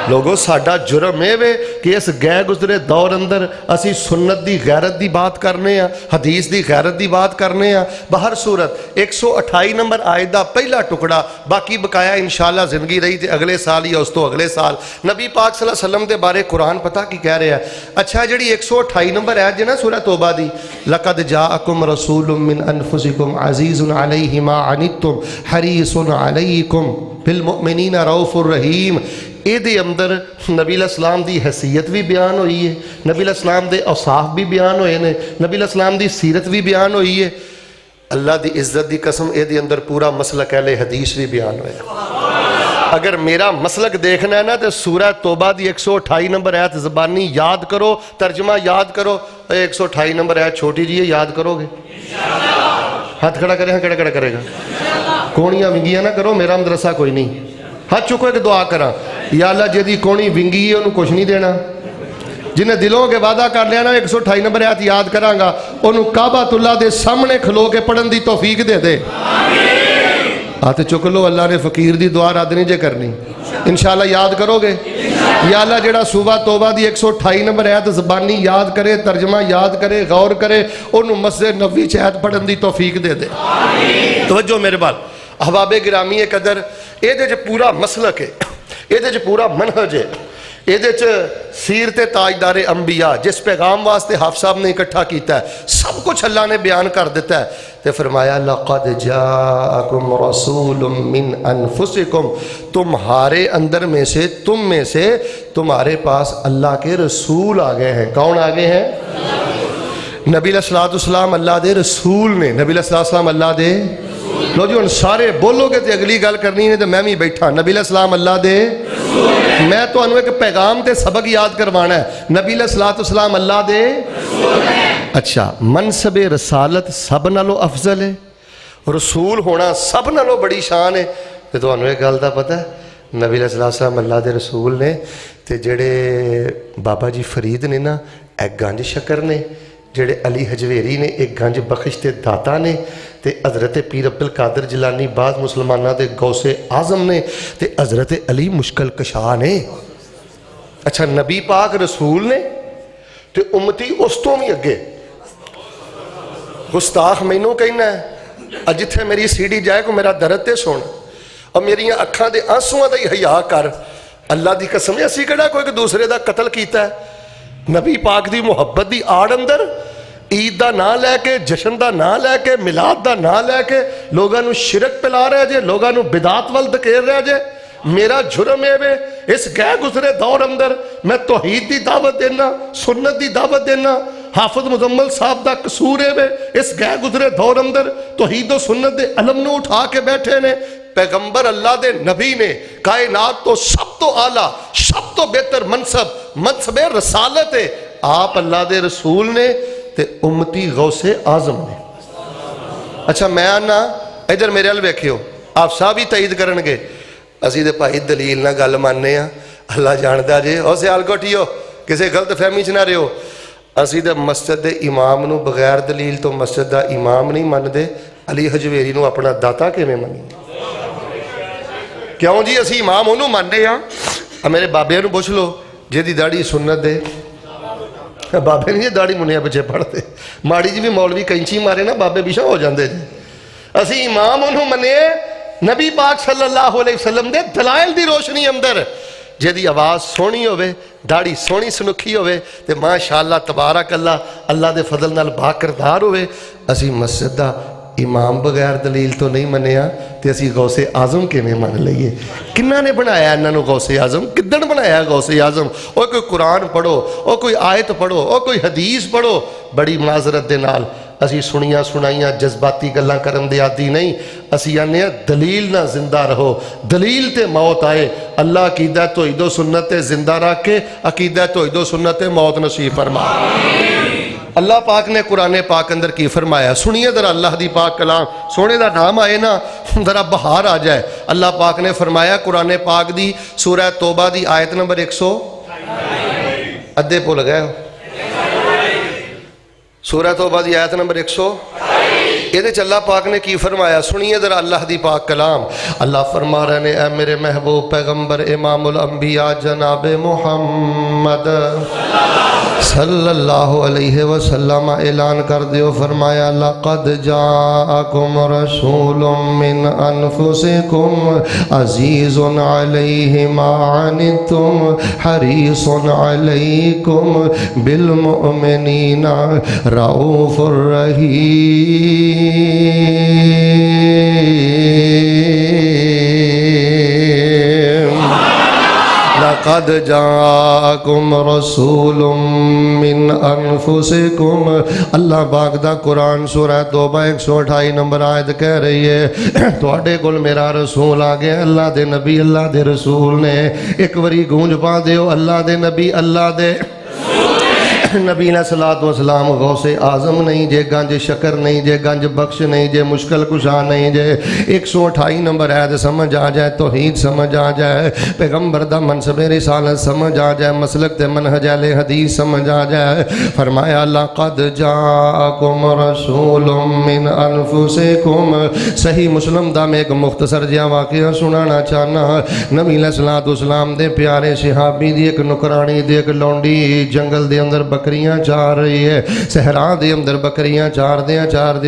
لوگو ساڈا جرم اے وے کہ اس گئے گزرے دور اندر اسی سنت دی غیرت دی بات کرنے ہیں، حدیث دی غیرت دی بات کرنے ہیں۔ بہر صورت 128 نمبر آیت دا پہلا ٹکڑا، باقی بقایا انشاءاللہ زندگی رہی تے اگلے سال یا اس تو اگلے سال نبی پاک صلی اللہ علیہ وسلم دے بارے قرآن پتہ کی کہہ رہے ہیں۔ اچھا جڑی 128 نمبر آیت جے نا سورہ توبہ دی، لقد جاءکم رسول من انفسکم عزیز علیہ ما عنتم حریص علیکم بالمؤمنین رؤوف الرحیم، اے دے اندر نبی علیہ السلام دی حیثیت بھی بیان ہوئی ہے، نبی علیہ السلام دے اوصاف بھی بیان ہوئے نے، نبی علیہ السلام دی سیرت بھی بیان ہوئی ہے۔ اللہ دی عزت دی قسم اے دے اندر پورا مسلک اہل حدیث بھی بیان ہوئے۔ اگر میرا مسلک دیکھنا ہے نا تو سورہ توبہ دی 128 نمبر آیت زبانی یاد کرو، ترجمہ یاد کرو۔ 128 نمبر آیت چھوٹی جی ہے، یاد کرو گے؟ ہاتھ کھڑا کرے، ہاں کڑا کڑا کرے گا، کونیاں ونگیاں نہ کرو، میرا مدرسہ کوئی نہیں۔ ہاتھ چکو ایک دعا کرا، یا اللہ جیدی کونی ونگی ہے انہوں کچھ نہیں دینا، جنہیں دلوں کے وعدہ کر لیا نا 128 نمبر آیت یاد کرانگا، انہوں کعبۃ اللہ دے سامنے کھلو کے پڑھن دی توفیق دے دے۔ ہاتھ چک لو، اللہ نے فقیر دی دعا رد نہیں جے کرنی، انشاءاللہ یاد کرو گے؟ یا اللہ جڑا صوبہ توبہ دی 128 نمبر آیت زبانی یاد کرے، ترجمہ یاد کرے، غور کرے، انہوں مسجد نبوی چ آیت پڑھن دی توفیق دے دے۔ توجہ میرے بال احباب گرامی قدر، اے دے جو پورا مسلک ہے، اے دے جو پورا منہج ہے، اے دے جو سیرت تاجدار انبیاء جس پیغام واسطے حافظ صاحب نے اکٹھا کیتا ہے، سب کچھ اللہ نے بیان کر دیتا ہے۔ تے فرمایا لقد جاءکم رسول من انفسکم، تمہارے اندر میں سے، تم میں سے، تمہارے پاس اللہ کے رسول آ گئے ہیں۔ کون آ گئے ہیں؟ نبی علیہ السلام اللہ دے رسول نے، نبی علیہ السلام اللہ دے لو جو ان سارے بولو گے تے اگلی گل کرنی ہے تے میں بھی بیٹھا۔ نبی علیہ السلام اللہ دے، میں تو انہوں ایک پیغام تے سبق یاد کروانا ہے، نبی علیہ السلام اللہ دے۔ اچھا، منصب رسالت سب نالو افضل ہے، رسول ہونا سب نالو بڑی شان ہے۔ تو انہوں ایک گل دا پتہ ہے، نبی علیہ السلام اللہ دے رسول نے تے جڑے بابا جی فرید نے نا ایک گنج شکر نے، جڑے علی حجویری نے ایک گنج بخش تے داتا نے، تے حضرت پیر عبدالقادر جیلانی بعض مسلمانہ دے غوث اعظم نے، تے حضرت علی مشکل کشا نے۔ اچھا، نبی پاک رسول نے تے امتی اس تو بھی اگے۔ گستاخ مینوں کہنا ہے جتھے میری سیڑھی جائے کو میرا درد تے سن، اور میری اکھاں دے آنسواں دا ہی حیا کر۔ اللہ دی قسم ہے، اسی کہڑا کوئی دوسرے دا قتل کیتا ہے؟ نبی پاک دی محبت دی آڑ اندر عید دا نام لے کے، جشن دا نام لے کے، میلاد دا نام لے کے لوگاں نو شرک پلا رہے جے، لوگاں نو بدعت ول دھکیل رہے جے۔ میرا جرم ہے وے اس گئے گزرے دور اندر میں توحید دی دعوت دینا، سنت دی دعوت دینا۔ حافظ مزمل صاحب دا قصور ہے وے اس گئے گزرے دور اندر توحید و سنت دے علم نو اٹھا کے بیٹھے نے۔ پیغمبر اللہ دے نبی نے کائنات تو سب تو اعلیٰ، سب تو بہتر منصب رسالت ہے، آپ اللہ دے رسول نے تے امتی غوث اعظم نے۔ اچھا میں آنا ادھر میرے حل ویکھیو، آپ صاحب ہی تائید کرنگے، اسی دے پائی دلیل نہ گل ماننے ہیں، اللہ جاندہ جے او سیال کوٹیو کسے غلط فہمی چ نہ رہو۔ اسی دے مسجد دے امام نو بغیر دلیل تو مسجد دا امام نہیں من دے، علی حجویری نو اپنا داتا کے میں منی کیوں جی؟ اسی امام انہوں ماننے ہاں۔ میرے بابے نو پوچھ لو جے دی داڑھی سنت دے، بابے نہیں جی داڑھی منیا پچھے پڑھتے، ماڑی جی بھی مولوی کینچی مارے نا بابے پیچھے ہو جاندے جی۔ اسی امام انہوں منے نبی پاک صلی اللہ علیہ وسلم دے دلائل دی روشنی اندر، جے دی آواز سونی ہوئے، داڑھی سونی سنکھی ہوئے تے ماشاءاللہ تبارک اللہ، اللہ دے فضل نال باکردار ہوئے۔ اسی مسجد دا امام بغیر دلیل تو نہیں منیا تے اسی غوث اعظم کے میں من لئیے۔ کنہ نے بنایا انہوں نے غوث اعظم؟ کدن بنایا غوث اعظم؟ او کوئی قرآن پڑھو، او کوئی آیت پڑھو، او کوئی حدیث پڑھو، بڑی معذرت دے نال اسی سنیاں سنائیاں جذباتی گلاں کرن دے آتی نہیں، اسی آنے دلیل نہ زندہ رہو، دلیل تے موت آئے۔ اللہ عقیدہ توحید و سنت زندہ رکھ کے عقیدہ توحید و سنت موت نصیب فرما۔ اللہ پاک نے قرآن پاک اندر کی فرمایا، سنیے ذرا اللہ دی پاک کلام، سونے دا نام آئے نا ذرا بہار آ جائے۔ اللہ پاک نے فرمایا قرآن پاک دی سورہ توبہ دی آیت نمبر 100، अद्धे भुल गए हो। सूरह तौबा दी आयत नंबर 100 ये अल्लाह पाक ने की फरमाया, सुनिए जरा अल्लाह दी पाक कलाम। अल्लाह फरमा रहे ने, ए मेरे महबूब पैगंबर इमामुल अंबिया जनाब मुहम्मद सल्लल्लाहु अलैहि वसल्लम ऐलान कर दियो, फरमाया लक़द जाअकुम रसूलुम मिन अनफुसिकुम अज़ीज़ुन अलैहि मा अनित्तुम हरीसुन अलैकुम बिल मुमिनीना रऊफुर रहीम। लक़द जाअकुम रसूलुम मिन अनफुसिकुम। अल्लाह पाक दा कुरान सूरह तौबा 128 नंबर आयत कह रही है, तुहाडे कोल मेरा रसूल आ गया। अल्लाह दे नबी अल्लाह दे रसूल ने। एक बारी गूंज पा दियो, अल्लाह दे नबी अल्लाह दे नबी अलैहिस्सलाम गौसे आज़म नहीं जे, गंज शकर नहीं जे, गंज बख्श नहीं जे, मुश्किल कुशा नहीं जे। 128 नंबर आयत समझ आ जाए, तौहीद समझ आ जाए, पैगंबर दा मनसब रिसालत समझ आ जाए, मसलक ते मनहज अहले हदीस समझ आ जाए। फरमाया लक़द जाअकुम रसूलुम मिन अनफुसिकुम। सही मुस्लिम दा मैं एक मुख्तसर जिहा वाक़या सुनाना चाहना। नबी अलैहिस्सलाम दे प्यारे सहाबी दी एक नुकरानी दी एक लौंडी जंगल दे अंदर बकरियां चार रही है। सहरा दे अंदर बकरियां चारदियां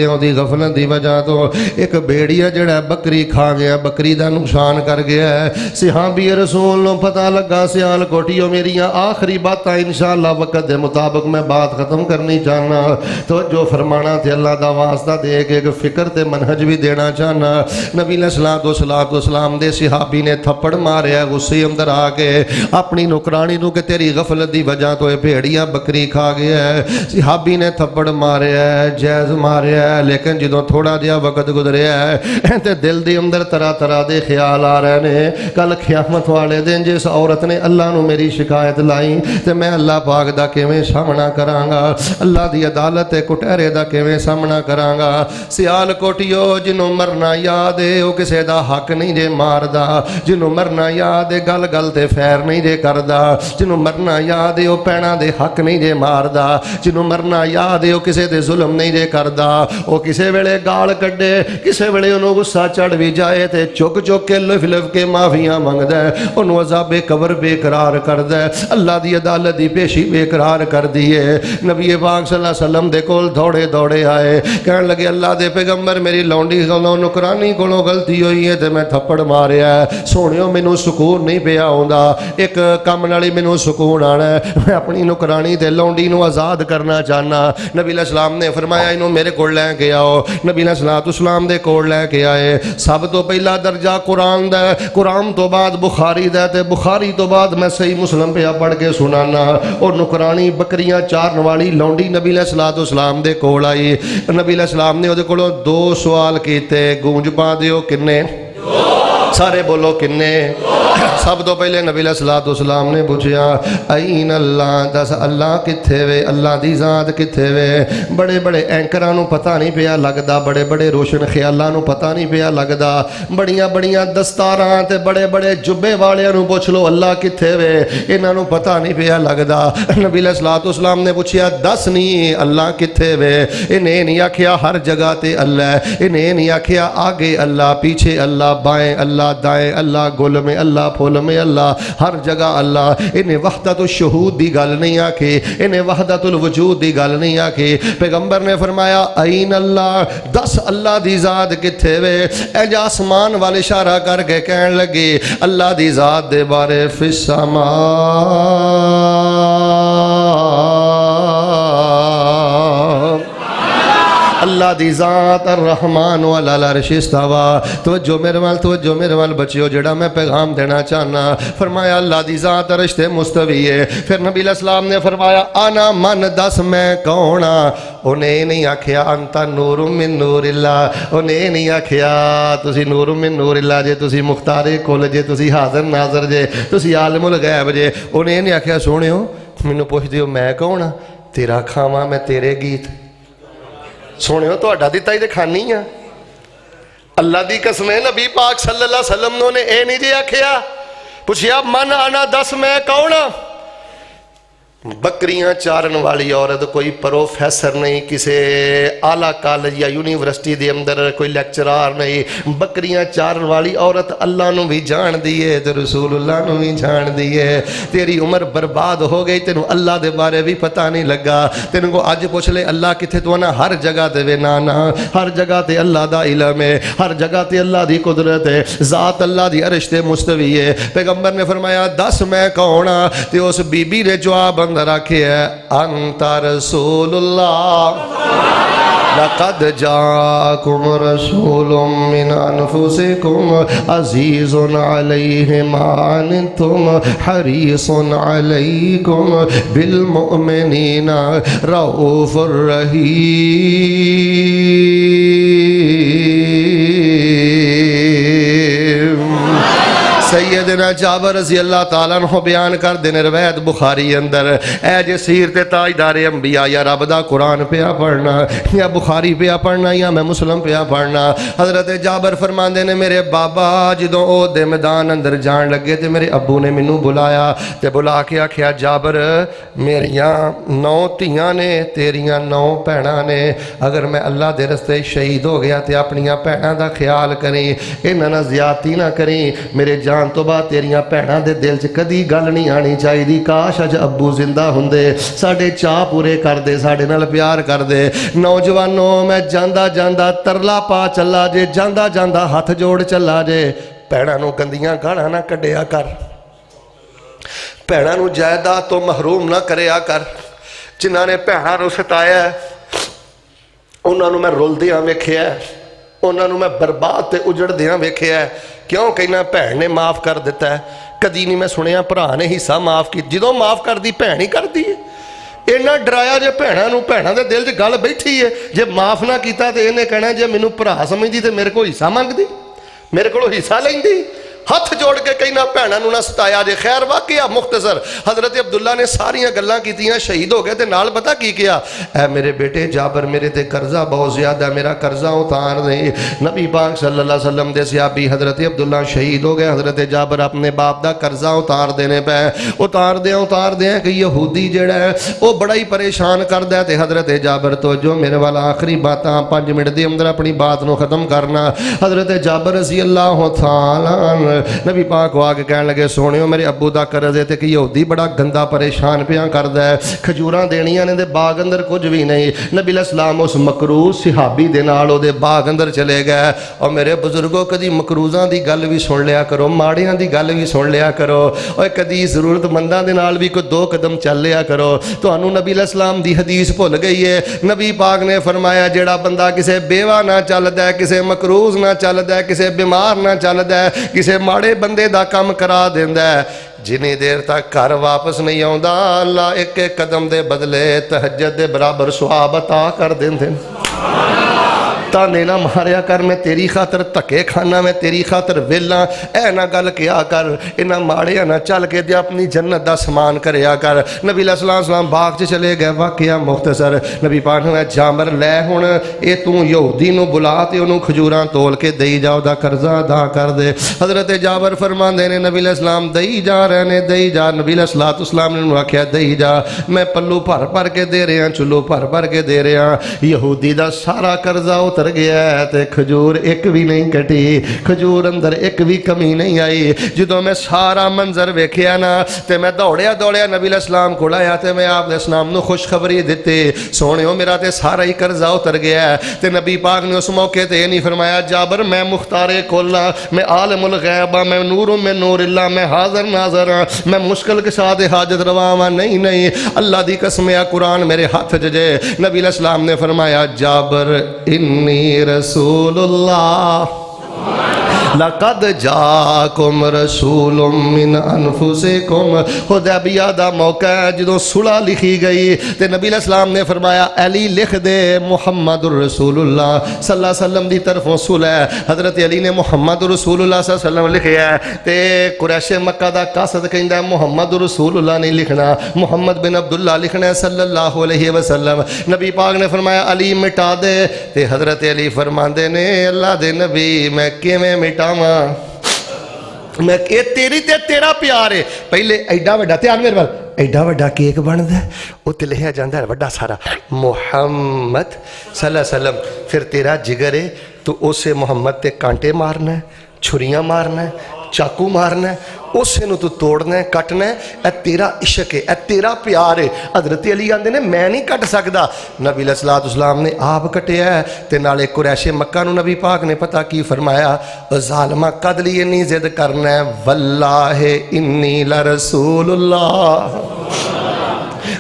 ओदी गफलत दी वजह तो एक भेड़िया जड़ा बकरी खा गया, बकरी दा नुकसान कर गया है। सहाबी रसूल नूं पता लगा, सियाल कोटियो मेरियां आखिरी बातां इंशाअल्लाह वक्त दे मुताबिक मैं बात खत्म करनी चाहना। तो जो फरमाना थे अल्लाह दा वास्ता दे के एक फिक्र ते मनहज भी देना चाहना। नबी अलैहिस्सलाम दे सहाबी ने थप्पड़ मारिया गुस्से अंदर आके अपनी नुकरानी नूं कि तेरी गफलत दी वजह तो ये भेड़िया बकरी खा गया है। सहाबी ने थप्पड़ मारिया है, जैज मारिया है, लेकिन जो थोड़ा जिहा वक्त गुजरिया है तो दिल के अंदर तरह तरह के ख्याल आ रहे हैं। कल क़यामत वाले दिन जिस औरत ने अल्लाह नूं मेरी शिकायत लाई तो मैं अल्लाह पाक दा किवें सामना करांगा, अल्लाह दी अदालत ते कुटहरे दा किवें सामना करांगा। सियाल कोटियो जिन्हों मरना याद है वो किसी का हक नहीं जे मारदा, जिन्हों मरना याद है गल गल ते फैर नहीं जे करदा, जिन्हों मरना याद है वो भैणां दे हक नहीं जे मारदा, जिन्हों मरना याद है वो किसी दे जुल्म नहीं जे करदा। वो किसी वेले गाल कड्डे, किसी वेले उन्होंने गुस्सा चढ़ भी जाए तो चुक चुक के लिफ लिफ के माफियां मंगदा है, उन्होंने अज़ाबे कबर बेकरार करदा है, अल्लाह दी अदालत दी पेशी बेकरार कर दी है। नबी पाक सल्लल्लाहु अलैहि वसल्लम दे कोल दौड़े दौड़े आए, कहन लगे अल्लाह दे पैगंबर मेरी लौंडी कोलों नुकरानी कोलों गलती हुई है तो मैं थप्पड़ मारिया है, सोहणियो मैनू सुकून नहीं पिया आउंदा, एक काम नाल ही मैनू सुकून आना है, मैं अपनी नुकरानी ते लौंडी नूं आज़ाद करना चाहना। नबी अलैहिस्सलाम ने फरमाया इनू मेरे कोल लैके आओ। नबी अलैहिस्सलाम दे कोल लैके आए। सब तो पहला दर्जा कुरान दा, कुरान तो बाद बुखारी दा, ते बुखारी तो बाद मैं सही मुस्लिम पे पढ़ के सुनाना। और नुकरानी बकरियां चारन वाली लौंडी नबी अलैहिस्सलाम दे कोल आई। नबी अलैहिस्सलाम ने उहदे कोलों दो सवाल कीते, गूंज पा दिओ किन्ने? सारे बोलो किन्ने? सब तो पहले नबी अलैहिस्सलाम ने पूछा ऐन अल्लाह, दस अल्लाह कित्थे वे, अल्लाह दी जात कित्थे वे। बड़े बड़े एंकरां नूं पता नहीं पिया लगदा, बड़े बड़े रोशन ख्यालां नूं पता नहीं पिया लगदा, बड़ियां बड़ियां दस्तारां ते बड़े बड़े जुब्बे वालियां नूं पुछ लो अल्लाह कित्थे वे, इन्हां नूं पता नहीं पिया लगदा। नबी अलैहिस्सलाम ने पूछा दस नहीं अल्लाह कित्थे वे। इन्हें नहीं आखिया हर जगह ते अल्लाह, इन्हें नहीं आखिया आगे अल्लाह, पीछे अल्लाह, बाएं अल्लाह, दाएं अल्लाह, गुल में अल्लाह, फुल में अल्लाह, हर जगह अल्लाह। इन्हें वहदतुल शुहूद दी गल नहीं आखी, इन्हें वहदतुल वजूद दी गल नहीं आखी। पैगंबर ने फरमाया ऐन अल्लाह, दस अल्लाह दी जात कित्थे वे। एज आसमान वाले इशारा करके कहन लगे अल्लाह दी जात दे बारे फिस्समा, अल्लाह दी जात अर्रहमान अल अर्श इस्तवा। तवज्जो मेरे वाल बच्चियो, जेड़ा मैं पैगाम देना चाहना। फरमाया अल्लाह दी जात अर्श ते मुस्तवी है। फिर नबी अलैहिस्सलाम ने फरमाया आना मन, दस मैं कौन हाँ। उन्हें नहीं आखिया अंता नूरुम मिन नूरिल्लाह, उन्हें नहीं आखिया तुसी नूरुम मिन नूरिल्लाह जे, तुसी मुख्तारे कुल जे, तुसी हाज़िर नाज़र जे, तुसी आलिमुल गैब जे। उन्हें नहीं आखिया सोहणियो मैनू पुछ दिओ मैं कौन हाँ, तेरा खावां मैं तेरे गीत। सोहणियो तुहाडा दिता ही ते खानी आ। अल्लाह दी कसम है नबी पाक सल्लल्लाहु अलैहि वसल्लम ने ए नहीं जे आखिया, पुछिया मन आना, दस मैं कौन हाँ। बकरियां चारन वाली औरत कोई प्रोफेसर नहीं, किसी आला कॉलेज या यूनिवर्सिटी के अंदर कोई लेक्चरार नहीं। बकरियां चारन वाली औरत अल्लाह नू भी जान दी है ते रसूलुल्लाह नू भी जान दी है। तेरी उम्र बर्बाद हो गई, तेनू अल्लाह के बारे भी पता नहीं लगा। तेन को अज पुछ ले अल्लाह किथे, तो ना हर जगह ते ना ना हर जगह ते अल्लाह दा इल्म है, हर जगह ते अल्लाह दी कुदरत है, ज़ात अल्लाह दी अर्श ते मुस्तवी है। पैगंबर ने फरमाया दस मैं कौन हाँ, ते उस बीबी ने जवाब रखे है अंता रसूलुल्लाह लक़द जाकुम रसूलुम मिन अनफुसिकुम अज़ीज़ुन अलैहि मा अनित्तुम हरीसुन अलैकुम बिल मुमिनीना रऊफ़ुर रहीम। सैयदना जाबर रज़ी अल्लाह ताला अन्हु बयान कर देने रवायत बुखारी अंदर, ऐ जे सीर ते ताजदार अंबिया या रब दा कुरान पिया पढ़ना या बुखारी पिया पढ़ना या मैं मुस्लिम पिया पढ़ना। हज़रत जाबर फरमांदे ने मेरे बाबा जदों ओ दे मैदान अंदर जान लगे ते मेरे अब्बू ने मैनू बुलाया ते बुला के आखिया जाबर मेरियां 9 धियां ने, तेरियां 9 भैणां ने, अगर मैं अल्लाह दे रस्ते शहीद हो गया ते अपनियां भैणां दा ख्याल करी, इन्हां नाल ज़्यादती ना करी। मेरे जान तो बाद तेरियां भैणां दे दिल च कदी गल नहीं आनी चाहिए, काश अज अब्बू जिंदा हुंदे, साडे चाह पूरे करदे, साडे नाल प्यार करदे। नौजवानों मैं जांदा जांदा तरला पा चला जे, जांदा जांदा हथ जोड़ चला जे, भैणां नूं गंदियां गालां ना कढ़िया कर, भैणां नूं जायदाद तो महरूम ना करिया कर। जिन्हां ने भैणां नूं सताया उन्हां नूं मैं रुलदियां वेखिया, उन्हां नूं मैं बर्बाद ते उजड़दियां वेखिया। क्यों कहना भैन ने माफ़ कर दिता है, कदी नहीं मैं सुनिया भरा ने हिस्सा माफ़ की, जो माफ़ करती भैन ही करती है। इन्ना डराया जे भैणों नूं, भैणों के दिल च गल बैठी है, जे माफ़ ना किया तो इन्हें कहना जे मैनू भरा समझती तो मेरे को हिस्सा मंगती, मेरे को हिस्सा लैंदी। हथ जोड़ के कहना भैणों नूं ना सताया जे। खैर वाकया मुख्तसर हज़रत अब्दुल्ला ने सारियां गल्लां कीतियां, शहीद हो गए ते नाल पता की किया, ऐ मेरे बेटे जाबर मेरे ते कर्जा बहुत ज़्यादा, मेरा कर्जा उतार दे। नबी पाक सल्लल्लाहु अलैहि वसल्लम दे सहाबी हज़रत अब्दुल्ला शहीद हो गए, हज़रत जाबर अपने बाप का कर्जा उतार देने पे। उतार दें कि यहूदी जिहड़ा है वो बड़ा ही परेशान करदा है ते हज़रत जाबर तो जो मेरे वाला आखिरी बातां 5 मिनट के अंदर अपनी बात को ख़त्म करना। हज़रत जाबर रज़ी अल्लाह तआला नबी पाक को आके कहने लगे सोनियो मेरे अब्बू का कर्ज है तो कि यहूदी बड़ा गंदा परेशान पिया करदा है, खजूरां देनियां ने ते बाग अंदर कुछ भी नहीं। नबी अलैहिस्सलाम उस मकरूज सिहाबी दे नाल ओदे बाग अंदर चले गए। और मेरे बुजुर्गों कदी मकरूज़ां दी गल भी सुन लिया करो, माड़ियां दी गल भी सुन लिया करो, और कदी ज़रूरतमंदां दे नाल भी कोई 2 कदम चल लिया करो। तुहानू नबी अलैहिस्सलाम दी हदीस भुल गई है। नबी पाक ने फरमाया जेड़ा बंदा किसी बेवा ना चलदा है, किसी मकरूज ना चलदा है, किसी बीमार ना चलदा है, किसी माड़े बंदे दा काम करा देंदा है, जिन्नी देर तक घर वापस नहीं आउंदा अल्लाह एक एक कदम दे बदले तहज्जुद दे बराबर सवाब अता कर देंदे। ताने ना मारिया कर, मैं तेरी खातर धक्के खाना, मैं तेरी खातर वेला, ऐ ना गल किया कर, इन्ना माड़िया ना चल के दे अपनी जन्नत दा समान करया कर। नबी अलैहिस्सलाम बाग च चले गए। वाकया मुख्तसर नबी पाक ने जाबर लै हुण ये तू यहूदी नूं बुला ते उहनूं खजूरां तोल के दई जा, ओहदा कर्जा अदा कर दे। हज़रत जाबर फरमांदे ने नबी अलैहिस्सलाम दई जा रहे ने, दई जा। नबी अलैहिस्सलाम ने उन्होंने आख्या दई जा, मैं पल्लू भर भर के दे रहा, चुल्लू भर भर के दे रहा। यहूदी दा सारा कर्जा उतर गया ते खजूर एक भी नहीं कटी, खजूर अंदर एक भी कमी नहीं आई। जो मैं सारा मंजर वेखिया ना ते मैं दौड़िया दौड़िया नबी अलैहिस्सलाम को आया ते मैं आप अलैहिस्सलाम नूं खुशखबरी दी, सोनियो मेरा ते सारा ही कर्जा उतर गया है। ते नबी पाक ने उस मौके ते नहीं फरमाया जाबर मैं मुख्तारे कोला, मैं आलिमुल गैब, मैं नूर में नूरिल्लाह, मैं हाज़र नाज़र, मैं मुश्किल के साथ हाजत रवा। नहीं नहीं, अल्लाह दी कसम है कुरान मेरे हाथ च जे। नबी अलैहिस्सलाम ने फरमाया जाबर इन्नी रसूलुल्लाह लक़द जाकुम रसूलुम मिन अनफुसिकुम। हुदैबिया दा मौका है जदों सुलह लिखी गई ते नबी अलैहिस्सलाम ने फरमाया अली लिख दे मुहम्मदुर रसूलुल्लाह सल्लल्लाहु अलैहि वसल्लम दी तरफों सुलह। हज़रत अली ने मुहम्मदुर रसूलुल्लाह सल्लल्लाहु अलैहि वसल्लम लिखिया ते कुरैश मक्का दा कासद कहंदा मुहम्मदुर रसूलुल्लाह नहीं लिखना, मुहम्मद बिन अब्दुल्लाह लिखना सल्लल्लाहु अलैहि वसल्लम। नबी पाक ने फरमाया अली मिटा दे ते हज़रत अली फरमांदे ने अल्लाह दे नबी मैं किवें मिटा, मैं तेरी ते तेरा प्यार है। पहले एडा वड्डा ध्यान मेरे वाल ایڈا وڈا کیک بنتا ہے اتنے لکھا جاتا ہے وڈا سارا محمد صلی اللہ علیہ وسلم. پھر تیرا جگر ہے تو اسے محمد تے کانٹے مارنا ہے, چھریاں مارنا ہے, چاقو مارنا ہے, اسے نو تو توڑنا ہے, کٹنا ہے. اے تیرا عشق ہے, اے تیرا پیار ہے. حضرت علی آندے نے میں نہیں کٹ سکدا, نبی علیہ الصلوۃ والسلام نے آپ کٹیا ہے. تے نالے قریش مکہ نو نبی پاک نے پتہ کی فرمایا, ظالمہ قد لی انی ضد کرنا ہے, واللہ انی لرسول اللہ,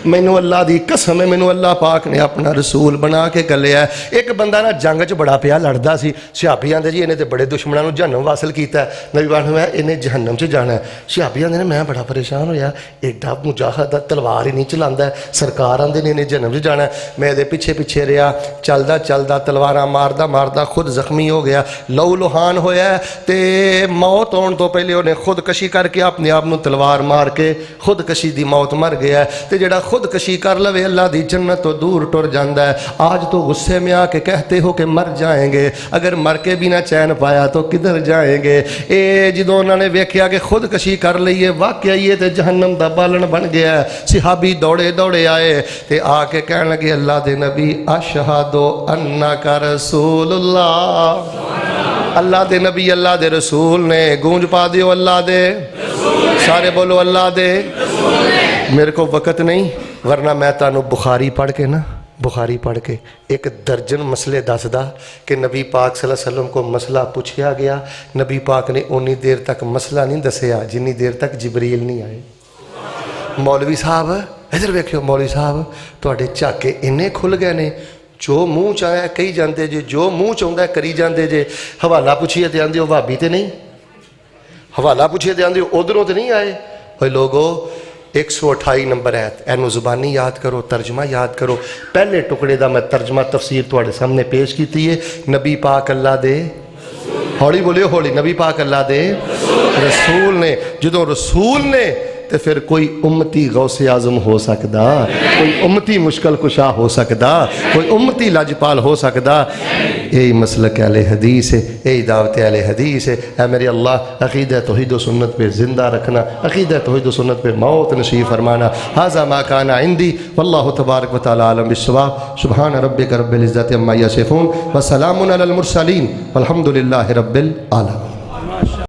مینو اللہ دی قسم ہے, مینو اللہ پاک نے اپنا رسول بنا کے گلیا ہے. ایک بندہ نا جنگ چ بڑا پیا لڑدا سی, صحابی آندے جی انہیں تے بڑے دشمناں نو جہنم واصل کیتا ہے, نبی پاک نے انہیں جہنم چ جانا ہے. صحابی آندے نے میں بڑا پریشان ہویا, ایڈا مجاہد تلوار ہی نہیں چلاندا ہے, سرکار آندے نے انہیں جہنم چ جانا ہے. میں دے پیچھے پیچھے رہیا, چلدا چلدا تلواراں ماردا ماردا خود زخمی ہو گیا, لہو لہان ہویا ہے. تے موت ہون تو پہلے انہیں خودکشی کر کے اپنے آپ نو تلوار مار کے خودکشی دی موت مر گیا ہے. تے جڑا خودکشی کر لوے اللہ دی جنت تو دور ٹر جاندا ہے. آج تو غصے میں آ کے کہتے ہو کہ مر جائیں گے, اگر مر کے بھی نہ چین پایا تو کدھر جائیں گے. اے جدوں انہوں نے ویکھیا کہ خودکشی کر لئیے واقعہ یہ تے جہنم دا بالن بن گیا ہے, صحابی دوڑے دوڑے آئے تے آ کے کہنے لگے اللہ دے نبی اشہدو انک رسول اللہ. اللہ دے نبی اللہ دے رسول نے, گونج پا دیو اللہ دے سارے بولو اللہ دے. میرے کو وقت نہیں ورنہ میں تانوں بخاری پڑھ کے نا, بخاری پڑھ کے ایک درجن مسئلے دس دا کہ نبی پاک صلی اللہ علیہ وسلم کو مسئلہ پوچھیا گیا, نبی پاک نے اونی دیر تک مسئلہ نہیں دسیا جنی دیر تک جبریل نہیں آئے. مولوی صاحب ادھر ویکھو, مولوی صاحب تواڈے جھاکے اننے کھل گئے نے, جو منہ چاہے کہی جاندے جے, جو منہ چاہندا ہے کری جاندے جے. حوالہ پوچھیے تے آندے ہو وہابی تے نہیں, حوالہ پوچھیے تے آندے ہو ادھروں تے نہیں آئے. اوے لوگو 128 نمبر ہے, اینو زبانی یاد کرو, ترجمہ یاد کرو. پہلے ٹکڑے دا میں ترجمہ تفسیر تواڈے سامنے پیش کیتی ہے. نبی پاک اللہ دے, ہولی بولیو ہولی, نبی پاک اللہ دے رسول نے. جدوں رسول نے تے پھر کوئی امتی غوث اعظم ہو سکدا, کوئی امتی مشکل کشا ہو سکدا, کوئی امتی لاجپال ہو سکدا. یہی مسلک اہل حدیث ہے, یہی دعوت اہل حدیث ہے. اے میرے اللہ عقیدہ توحید و سنت پہ زندہ رکھنا, عقیدہ توحید و سنت پہ موت نصیب فرمانا. ھذا ما کان عندی واللہ تبارک و تعالی عالم بالصواب. سبحان ربک رب العزت عما یصفون وسلام علی المرسلین والحمد للہ رب العالمین.